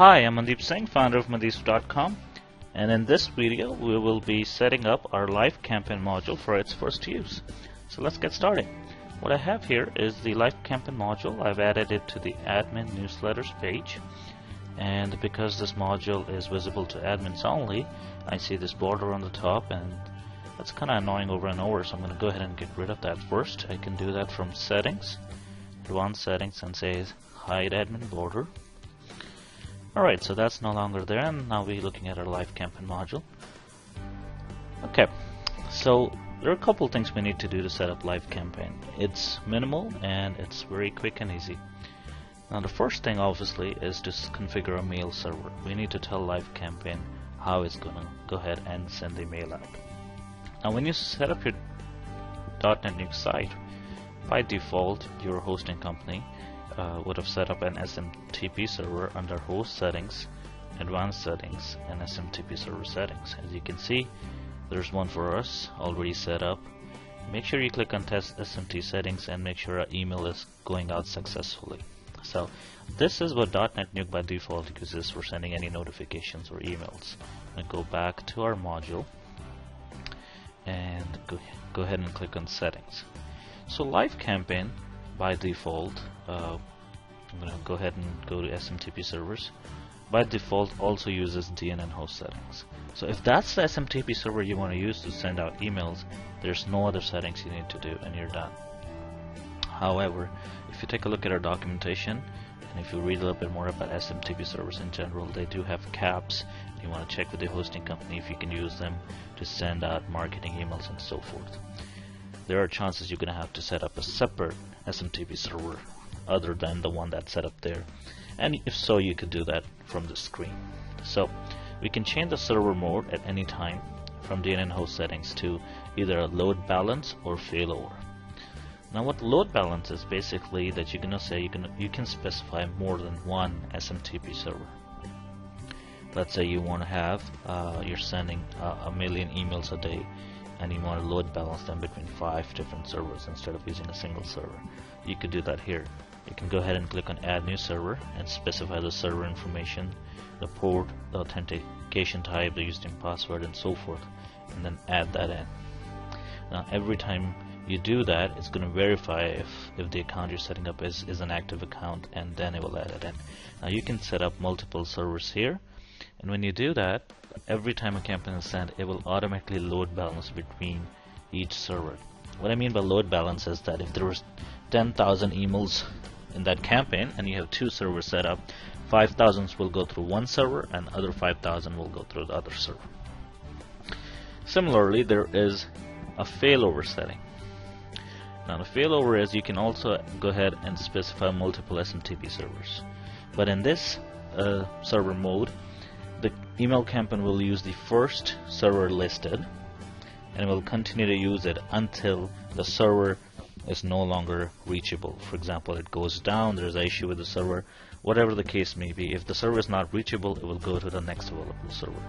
Hi, I'm Mandeep Singh, founder of Mandeep.com, and in this video we will be setting up our live campaign module for its first use. So let's get started. What I have here is the live campaign module. I've added it to the admin newsletters page, and because this module is visible to admins only, I see this border on the top, and that's kind of annoying over and over, so I'm going to go ahead and get rid of that first. I can do that from settings, advanced settings, and say hide admin border. Alright, so that's no longer there, and now we're looking at our live campaign module. Okay, so there are a couple things we need to do to set up live campaign. It's minimal and it's very quick and easy. Now the first thing obviously is to configure a mail server. We need to tell live campaign how it's going to go ahead and send the mail out. Now when you set up your .NET Nuke site, by default your hosting company would have set up an SMTP server under host settings, advanced settings, and SMTP server settings. As you can see, there's one for us already set up. Make sure you click on test SMT settings and make sure our email is going out successfully. So this is what .NET Nuke by default uses for sending any notifications or emails. I'm going to go back to our module and go ahead and click on settings. So live campaign by default, I'm going to go ahead and go to SMTP servers. By default also uses DNN host settings. So if that's the SMTP server you want to use to send out emails, there's no other settings you need to do and you're done. However, if you take a look at our documentation and if you read a little bit more about SMTP servers in general, they do have caps. You want to check with the hosting company if you can use them to send out marketing emails and so forth. There are chances you're going to have to set up a separate SMTP server other than the one that's set up there, and if so, you could do that from the screen. So we can change the server mode at any time from DNN host settings to either a load balance or failover. Now what load balance is basically that you're going to say you can specify more than one SMTP server. Let's say you want to have you're sending a million emails a day, and you want to load balance them between 5 different servers instead of using a single server. You could do that here. You can go ahead and click on add new server and specify the server information, the port, the authentication type, the username, password, and so forth, and then add that in. Now every time you do that, it's going to verify if the account you're setting up is an active account, and then it will add it in. Now you can set up multiple servers here, and when you do that, every time a campaign is sent, it will automatically load balance between each server. What I mean by load balance is that if there was 10,000 emails in that campaign and you have 2 servers set up, 5,000 will go through one server and other 5,000 will go through the other server. Similarly, there is a failover setting. Now the failover is you can also go ahead and specify multiple SMTP servers, but in this server mode, the email campaign will use the first server listed and will continue to use it until the server is no longer reachable. For example, it goes down, there's an issue with the server, whatever the case may be. If the server is not reachable, it will go to the next available server.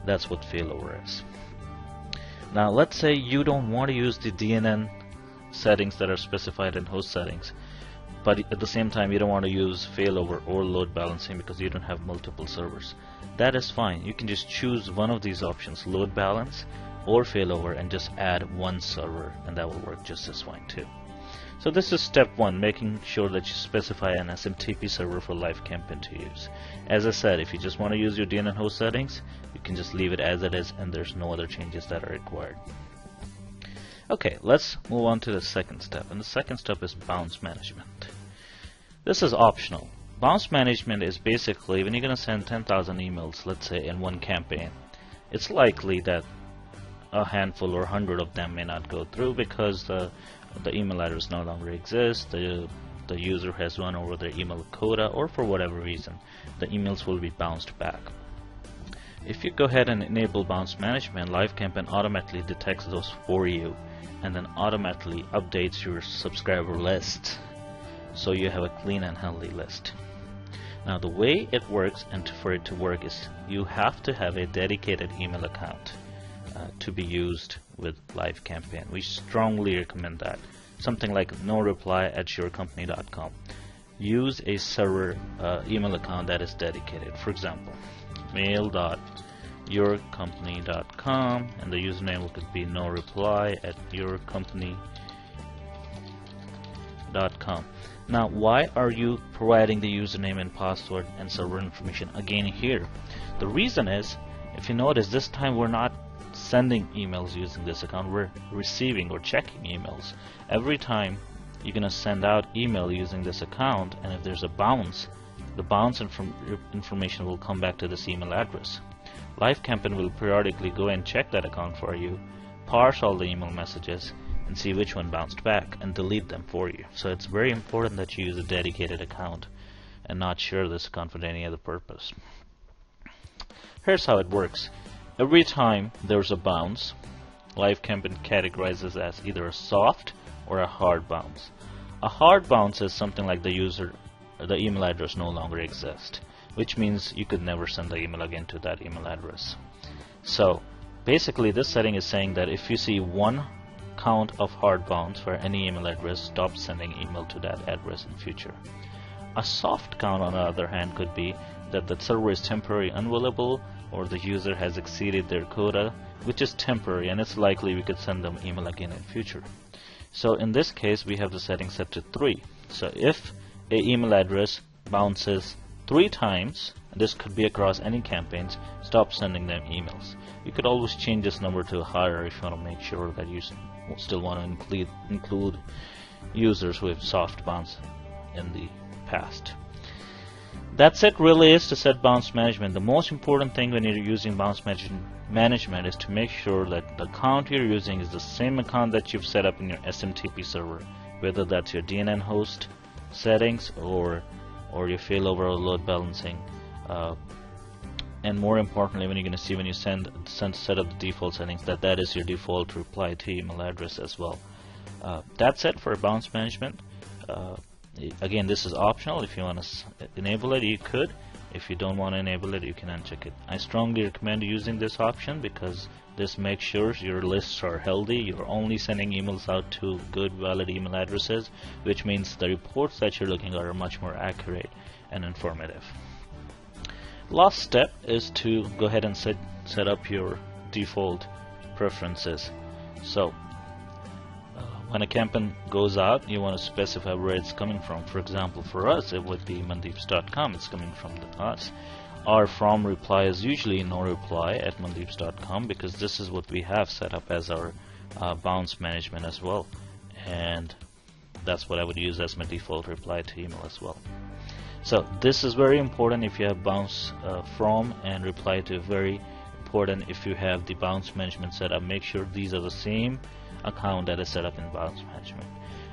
That's what failover is. Now let's say you don't want to use the DNN settings that are specified in host settings, but at the same time you don't want to use failover or load balancing because you don't have multiple servers. That is fine. You can just choose one of these options, load balance or failover, and just add one server, and that will work just as fine too. So this is step 1, making sure that you specify an SMTP server for live campaign to use. As I said, if you just want to use your DNN host settings, you can just leave it as it is and there's no other changes that are required. Okay, let's move on to the second step, and the second step is bounce management. This is optional. Bounce management is basically when you're going to send 10,000 emails, let's say in one campaign, it's likely that a handful or 100 of them may not go through because the email address no longer exists, the user has run over their email quota, or for whatever reason, the emails will be bounced back. If you go ahead and enable bounce management, live campaign automatically detects those for you and then automatically updates your subscriber list, so you have a clean and healthy list. Now the way it works, and for it to work, is you have to have a dedicated email account to be used with live campaign. We strongly recommend that. Something like no reply@yourcompany.com. use a server email account that is dedicated. For example, mail.yourcompany.com, and the username could be noreply@yourcompany.com. Now, why are you providing the username and password and server information again here? The reason is, if you notice, this time we're not sending emails using this account, we're receiving or checking emails. Every time you're going to send out email using this account, and if there's a bounce, the bounce information will come back to this email address. LiveCampaign will periodically go and check that account for you, parse all the email messages, and see which one bounced back and delete them for you. So it's very important that you use a dedicated account and not share this account for any other purpose. Here's how it works. Every time there's a bounce, LiveCampaign categorizes as either a soft or a hard bounce. A hard bounce is something like the email address no longer exists, which means you could never send the email again to that email address. So basically this setting is saying that if you see one count of hard bounce for any email address, stop sending email to that address in future. A soft count, on the other hand, could be that the server is temporarily unavailable, or the user has exceeded their quota, which is temporary, and it's likely we could send them email again in future. So in this case we have the setting set to 3. So if a email address bounces 3 times, and this could be across any campaigns, stop sending them emails. You could always change this number to higher if you want to make sure that you still want to include users who have soft bounce in the past. That's it really is to set bounce management. The most important thing when you're using bounce management is to make sure that the account you're using is the same account that you've set up in your SMTP server, whether that's your DNN host settings or your failover or load balancing. And more importantly, when you're going to see when you set up the default settings, that is your default reply to email address as well. That's it for bounce management. Again, this is optional. If you want to enable it, you could. If you don't want to enable it, you can uncheck it. I strongly recommend using this option because this makes sure your lists are healthy. You're only sending emails out to good, valid email addresses, which means the reports that you're looking at are much more accurate and informative. Last step is to go ahead and set up your default preferences. So when a campaign goes out, you want to specify where it's coming from. For example, for us it would be mandeeps.com. It's coming from us. Our from reply is usually noreply@mandeeps.com because this is what we have set up as our bounce management as well, and that's what I would use as my default reply to email as well. So this is very important. If you have bounce from and reply to, very important. If you have the bounce management set up, make sure these are the same account that is set up in bounce management.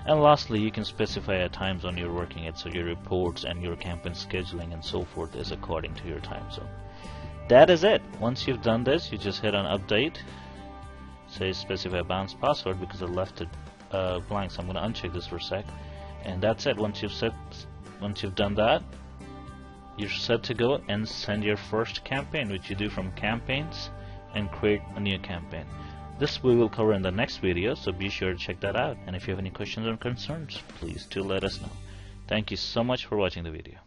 And lastly, you can specify at times when you're working it, so your reports and your campaign scheduling and so forth is according to your time zone. That is it. Once you've done this, you just hit on update, say specify bounce password, because I left it blank, so I'm going to uncheck this for a sec, and that's it. Once you've done that, you're set to go and send your first campaign, which you do from campaigns and create a new campaign. This we will cover in the next video, so be sure to check that out. And if you have any questions or concerns, please do let us know. Thank you so much for watching the video.